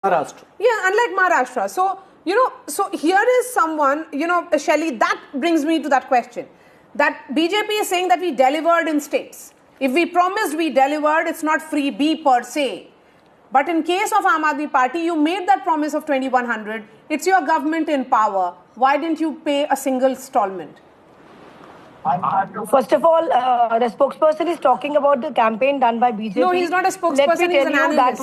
Maharashtra. Yeah, unlike Maharashtra. So, so here is someone, Shelley, that brings me to that question. That BJP is saying that we delivered in states. If we promised we delivered, it's not freebie per se. But in case of Aam Aadmi Party, you made that promise of 2100. It's your government in power. Why didn't you pay a single installment? First of all, the spokesperson is talking about the campaign done by BJP. No, he's not a spokesperson, he's an analyst.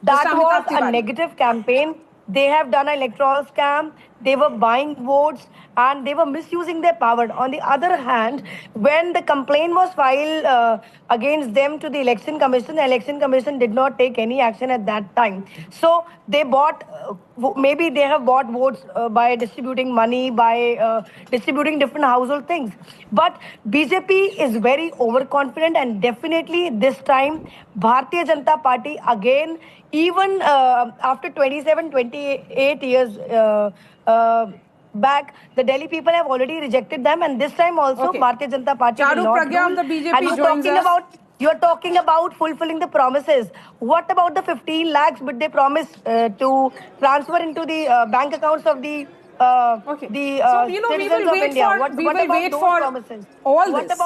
That was a negative campaign. They have done an electoral scam. They were buying votes and they were misusing their power. On the other hand, when the complaint was filed against them to the Election Commission did not take any action at that time. So they bought, maybe they have bought votes by distributing money, by distributing different household things. But BJP is very overconfident, and definitely this time Bharatiya Janata Party again, even after 27, 28 years back, the Delhi people have already rejected them, and this time also Bharatiya Janata Party will not Pragya of the BJP and you're talking about fulfilling the promises. What about the 15 lakhs which they promised to transfer into the bank accounts of the we will wait for all this.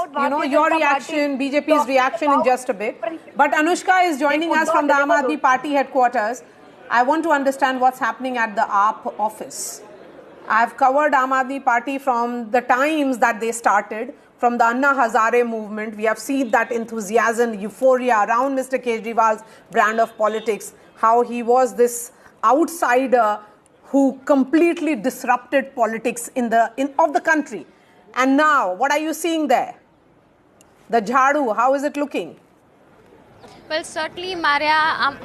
Your reaction, BJP's reaction in just a bit. But Anushka is joining us from the Aam Aadmi Party headquarters. I want to understand what's happening at the AAP office. I've covered Aam Aadmi Party from the times that they started, from the Anna Hazare movement. We have seen that enthusiasm, euphoria around Mr. Kejriwal's brand of politics, how he was this outsider who completely disrupted politics of the country. And now, what are you seeing there? The Jhadu, how is it looking? Well, certainly, Maria,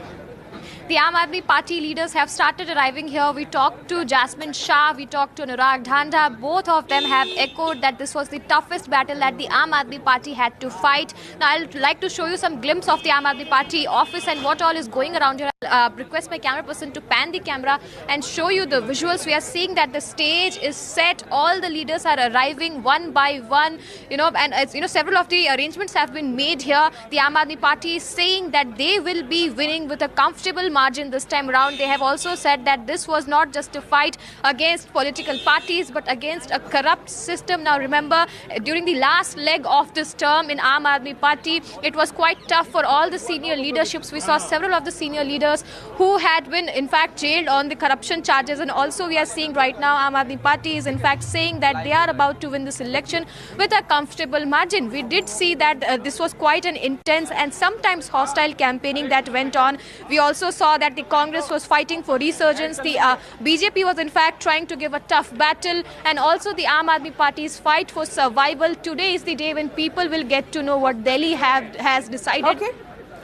the Aam Aadmi Party leaders have started arriving here. We talked to Jasmine Shah, we talked to Anurag Dhanda. Both of them have echoed that this was the toughest battle that the Aam Aadmi Party had to fight. Now, I'd like to show you some glimpse of the Aam Aadmi Party office and what all is going around here. I'll request my camera person to pan the camera and show you the visuals. We are seeing that the stage is set. All the leaders are arriving one by one, and several of the arrangements have been made here. The Aam Aadmi Party is saying that they will be winning with a comfortable margin this time around. They have also said that this was not just a fight against political parties but against a corrupt system. Now remember, during the last leg of this term in Aam Aadmi Party, it was quite tough for all the senior leaderships. We saw several of the senior leaders who had been in fact jailed on the corruption charges, and also we are seeing right now Aam Aadmi Party is in fact saying that they are about to win this election with a comfortable margin. We did see that this was quite an intense and sometimes hostile campaigning that went on. We also saw that the Congress was fighting for resurgence. The BJP was in fact trying to give a tough battle, and also the Aam Aadmi Party's fight for survival. Today is the day when people will get to know what Delhi has decided.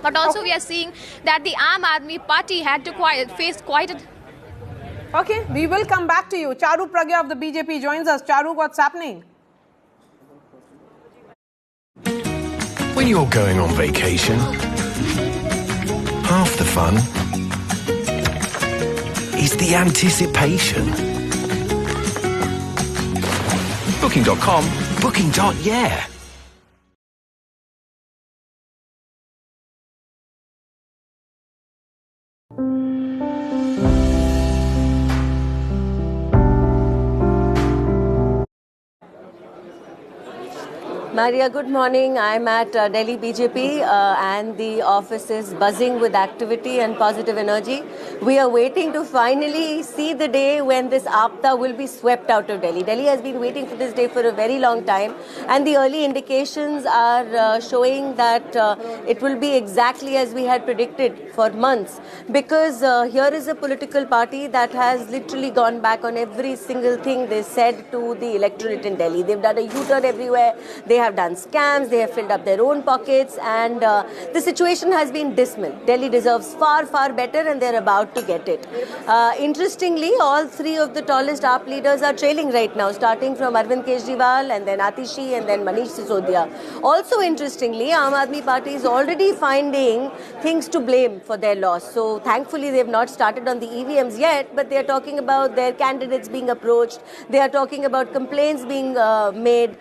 But also we are seeing that the Aam Aadmi Party had to face quite a... Okay, we will come back to you. Charu Pragya of the BJP joins us. Charu, what's happening? When you're going on vacation, half the fun is the anticipation. Booking.com, booking.yeah. Maria, good morning. I'm at Delhi BJP and the office is buzzing with activity and positive energy. We are waiting to finally see the day when this Aapta will be swept out of Delhi. Delhi has been waiting for this day for a very long time, and the early indications are showing that it will be exactly as we had predicted for months, because here is a political party that has literally gone back on every single thing they said to the electorate in Delhi. They've done a U-turn everywhere. They have done scams, they have filled up their own pockets, and the situation has been dismal. Delhi deserves far, far better, and they're about to get it. Interestingly, all three of the tallest AAP leaders are trailing right now, starting from Arvind Kejriwal, and then Atishi, and then Manish Sisodia. Also interestingly, Aam Aadmi Party is already finding things to blame for their loss. So thankfully, they've not started on the EVMs yet, but they're talking about their candidates being approached. They are talking about complaints being made.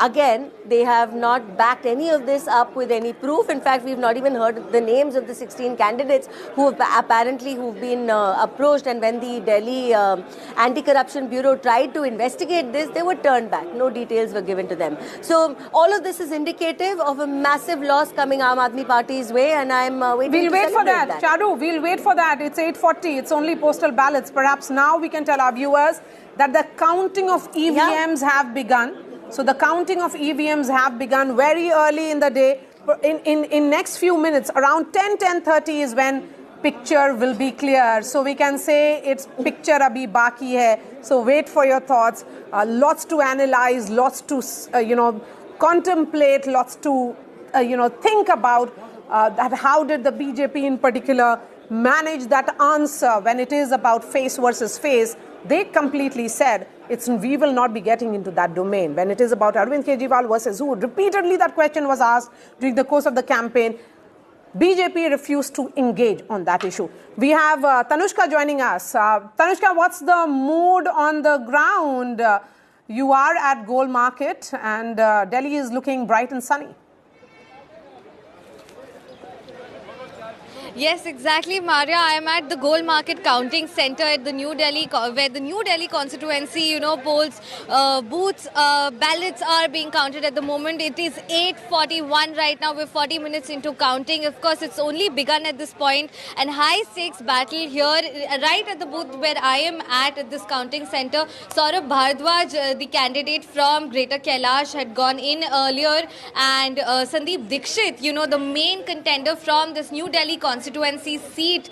Again, they have not backed any of this up with any proof. In fact, we've not even heard the names of the 16 candidates who have apparently who've been approached. And when the Delhi Anti-Corruption Bureau tried to investigate this, they were turned back. No details were given to them. So all of this is indicative of a massive loss coming Aam Aadmi Party's way, and I'm waiting We'll to wait for that. that. Charu, we'll wait for that. It's 8:40. It's only postal ballots. Perhaps now we can tell our viewers that the counting of EVMs have begun. So the counting of EVMs have begun very early in the day. In next few minutes, around 10:30 is when picture will be clear. So we can say it's picture abhi baki hai. So wait for your thoughts. Lots to analyze, lots to contemplate, lots to think about that. How did the BJP in particular manage that answer when it is about face versus face? They completely said we will not be getting into that domain. When it is about Arvind Kejriwal versus who, repeatedly that question was asked during the course of the campaign. BJP refused to engage on that issue. We have Tanushka joining us. Tanushka, what's the mood on the ground? You are at Gold Market and Delhi is looking bright and sunny. Yes, exactly, Maria. I am at the Gold Market Counting Centre at the New Delhi, where the New Delhi constituency, polls, booths, ballots are being counted at the moment. It is 8:41 right now. We're 40 minutes into counting. Of course, it's only begun at this point. And high-stakes battle here, right at the booth where I am at this counting centre. Saurabh Bhardwaj, the candidate from Greater Kailash, had gone in earlier. And Sandeep Dikshit, the main contender from this New Delhi constituency seat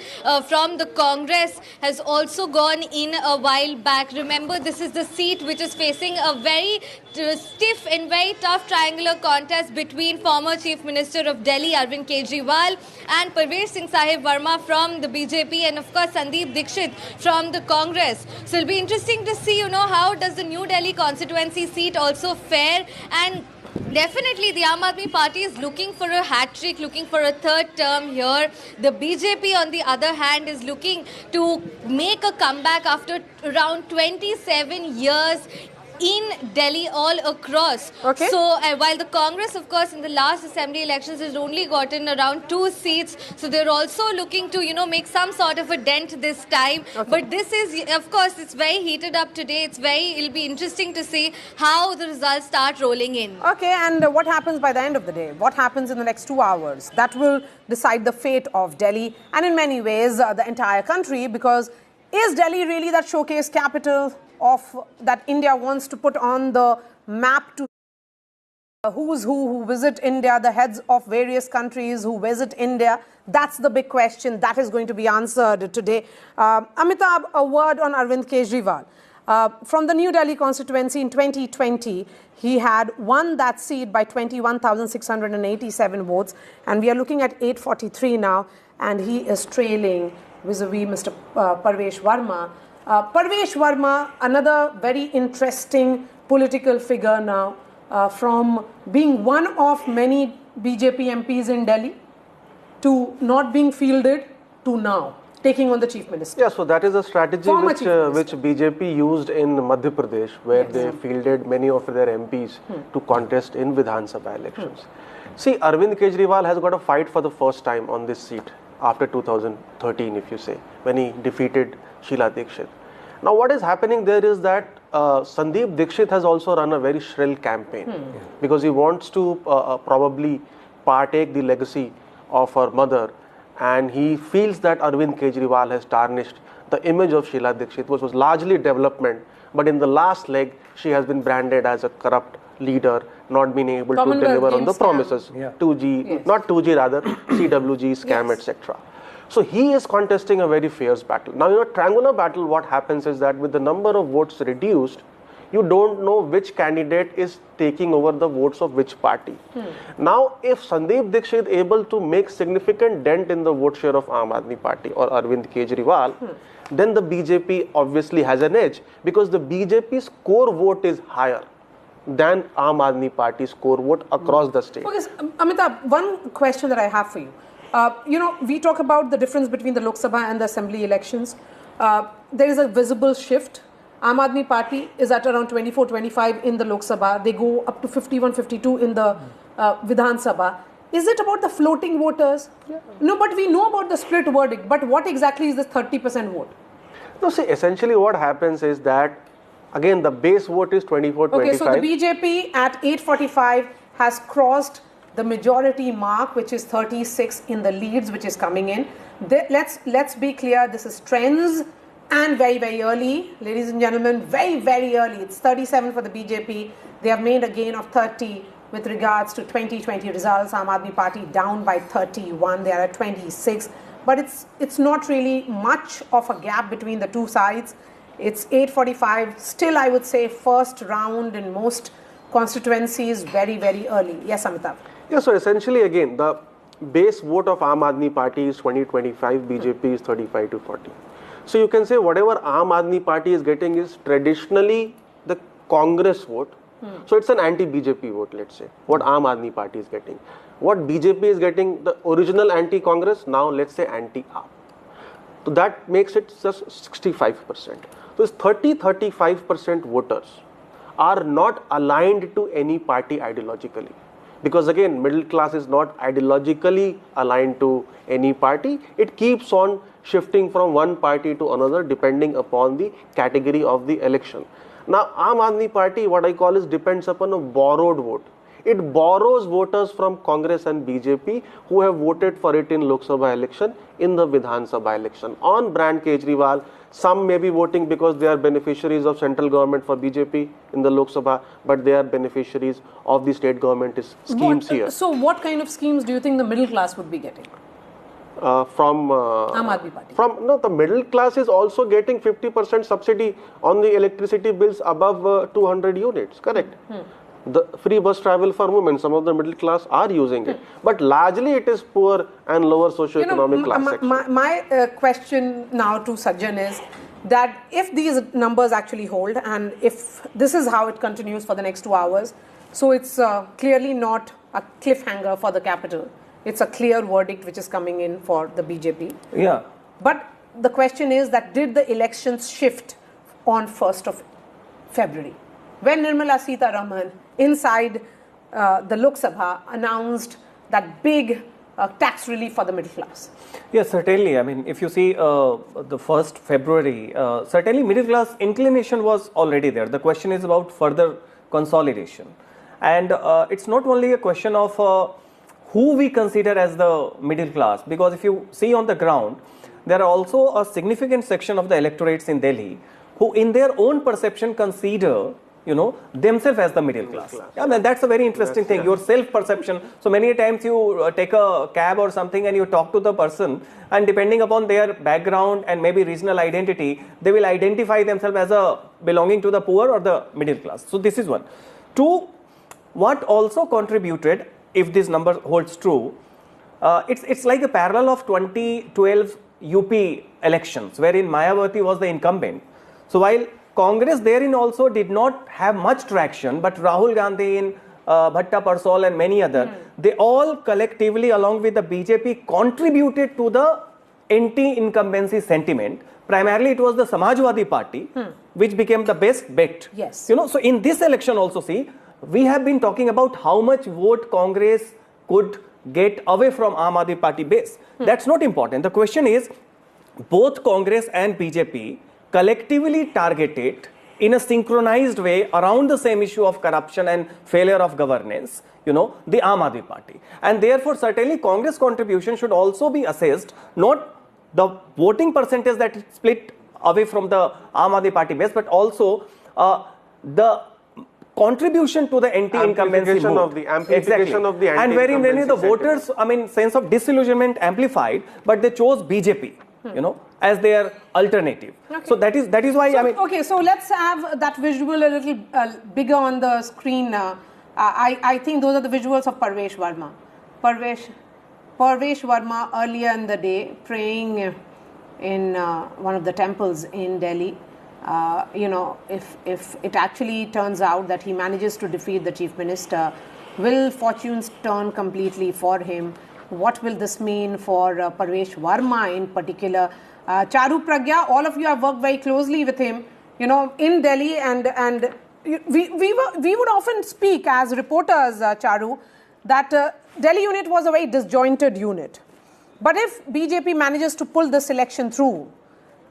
from the Congress, has also gone in a while back. Remember, this is the seat which is facing a very stiff and very tough triangular contest between former Chief Minister of Delhi, Arvind Kejriwal, and Parvesh Singh Sahib Verma from the BJP, and of course Sandeep Dikshit from the Congress. So it'll be interesting to see, how does the New Delhi constituency seat also fare. And definitely, the Aam Aadmi Party is looking for a hat-trick, looking for a third term here. The BJP, on the other hand, is looking to make a comeback after around 27 years in Delhi all across. Okay. So while the Congress, of course, in the last assembly elections has only gotten around 2 seats, so they're also looking to, make some sort of a dent this time. Okay. But this is, of course, it's very heated up today. It'll be interesting to see how the results start rolling in. Okay, and what happens by the end of the day? What happens in the next 2 hours? That will decide the fate of Delhi and in many ways the entire country, because is Delhi really that showcase capital of that India wants to put on the map to who's who visit India, the heads of various countries who visit India? That's the big question that is going to be answered today. Amitabh, a word on Arvind Kejriwal. From the New Delhi constituency in 2020, he had won that seat by 21,687 votes, and we are looking at 843 now, and he is trailing vis-a-vis Mr. Parvesh Verma. Parvesh Verma, another very interesting political figure now, from being one of many BJP MPs in Delhi to not being fielded to now taking on the Chief Minister. Yeah, so that is a strategy which BJP used in Madhya Pradesh, where they fielded many of their MPs to contest in Vidhan Sabha elections. See, Arvind Kejriwal has got a fight for the first time on this seat after 2013, if you say, when he defeated Sheila Dikshit. Now, what is happening there is that Sandeep Dikshit has also run a very shrill campaign because he wants to probably partake the legacy of her mother, and he feels that Arvind Kejriwal has tarnished the image of Sheila Dikshit, which was largely development, but in the last leg, she has been branded as a corrupt leader, not being able to deliver on the promises. 2G, not 2G rather, CWG scam, etc. So he is contesting a very fierce battle. Now, in a triangular battle, what happens is that with the number of votes reduced, you don't know which candidate is taking over the votes of which party. Now, if Sandeep Dikshit is able to make significant dent in the vote share of Aam Aadmi Party or Arvind Kejriwal, then the BJP obviously has an edge, because the BJP's core vote is higher than Aam Aadmi Party's core vote across the state. Okay, Amitabh, one question that I have for you. We talk about the difference between the Lok Sabha and the assembly elections. There is a visible shift. Aam Aadmi Party is at around 24-25 in the Lok Sabha. They go up to 51-52 in the Vidhan Sabha. Is it about the floating voters? Yeah. No, but we know about the split verdict. But what exactly is this 30% vote? No, see, essentially what happens is that, again, the base vote is 24-25. Okay, so the BJP at 8:45 has crossed the majority mark, which is 36 in the leads, which is coming in. Let's be clear, this is trends and very, very early. Ladies and gentlemen, very, very early. It's 37 for the BJP. They have made a gain of 30 with regards to 2020 results. Aam Aadmi Party down by 31. They are at 26. But it's not really much of a gap between the two sides. It's 8:45. Still, I would say first round in most constituencies, very, very early. Yes, Amitabh. Yeah, so essentially, again, the base vote of Aam Aadmi Party is 20-25, BJP is 35-40. So you can say whatever Aam Aadmi Party is getting is traditionally the Congress vote. So it's an anti-BJP vote, let's say, what Aam Aadmi Party is getting. What BJP is getting, the original anti-Congress, now let's say anti-Aap. So that makes it just 65%. So 30-35% voters are not aligned to any party ideologically. Because again, middle class is not ideologically aligned to any party. It keeps on shifting from one party to another depending upon the category of the election. Now, Aam Aadmi Party, what I call is depends upon a borrowed vote. It borrows voters from Congress and BJP who have voted for it in Lok Sabha election, in the Vidhan Sabha election. On brand Kejriwal, some may be voting because they are beneficiaries of central government for BJP in the Lok Sabha, but they are beneficiaries of the state government schemes here. So what kind of schemes do you think the middle class would be getting? From Aam Aadmi Party. The middle class is also getting 50% subsidy on the electricity bills above 200 units, correct? The free bus travel for women, some of the middle class are using it. But largely it is poor and lower socio-economic class section. My question now to Sajjan is that if these numbers actually hold and if this is how it continues for the next 2 hours, so it's clearly not a cliffhanger for the capital. It's a clear verdict which is coming in for the BJP. Yeah. But the question is that did the elections shift on 1st of February? When Nirmala Sitharaman inside the Lok Sabha announced that big tax relief for the middle class. Yes, certainly. I mean, if you see the 1st February, certainly middle class inclination was already there. The question is about further consolidation. And it's not only a question of who we consider as the middle class, because if you see on the ground, there are also a significant section of the electorates in Delhi who in their own perception consider themselves as the middle class. I mean, that's a very interesting thing, your self-perception. So many times you take a cab or something and you talk to the person, and depending upon their background and maybe regional identity, they will identify themselves as belonging to the poor or the middle class. So this is one. Two, what also contributed, if this number holds true, it's like a parallel of 2012 UP elections, wherein Mayawati was the incumbent. So while Congress therein also did not have much traction, but Rahul Gandhi in Bhatta Parsol and many other, they all collectively along with the BJP contributed to the anti-incumbency sentiment. Primarily it was the Samajwadi Party which became the best bet. Yes. So in this election also, see, we have been talking about how much vote Congress could get away from Aam Aadmi Party base. That's not important. The question is, both Congress and BJP collectively targeted in a synchronized way around the same issue of corruption and failure of governance, the Aam Aadmi Party. And therefore, certainly Congress contribution should also be assessed, not the voting percentage that split away from the Aam Aadmi Party base, but also the contribution to the anti-incumbency move. Amplification of the anti-incumbency and wherein many of the voters, sense of disillusionment amplified, but they chose BJP, as their alternative. Okay. So that is why Okay, so let's have that visual a little bigger on the screen. I think those are the visuals of Parvesh Verma. Parvesh Verma earlier in the day praying in one of the temples in Delhi. If it actually turns out that he manages to defeat the chief minister, will fortunes turn completely for him? What will this mean for Parvesh Verma in particular? Charu Pragya, all of you have worked very closely with him. in Delhi, and we would often speak as reporters, Charu, that Delhi unit was a very disjointed unit. But if BJP manages to pull this election through,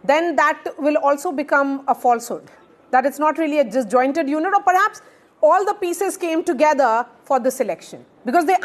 then that will also become a falsehood. That it's not really a disjointed unit, or perhaps all the pieces came together for this election. Because they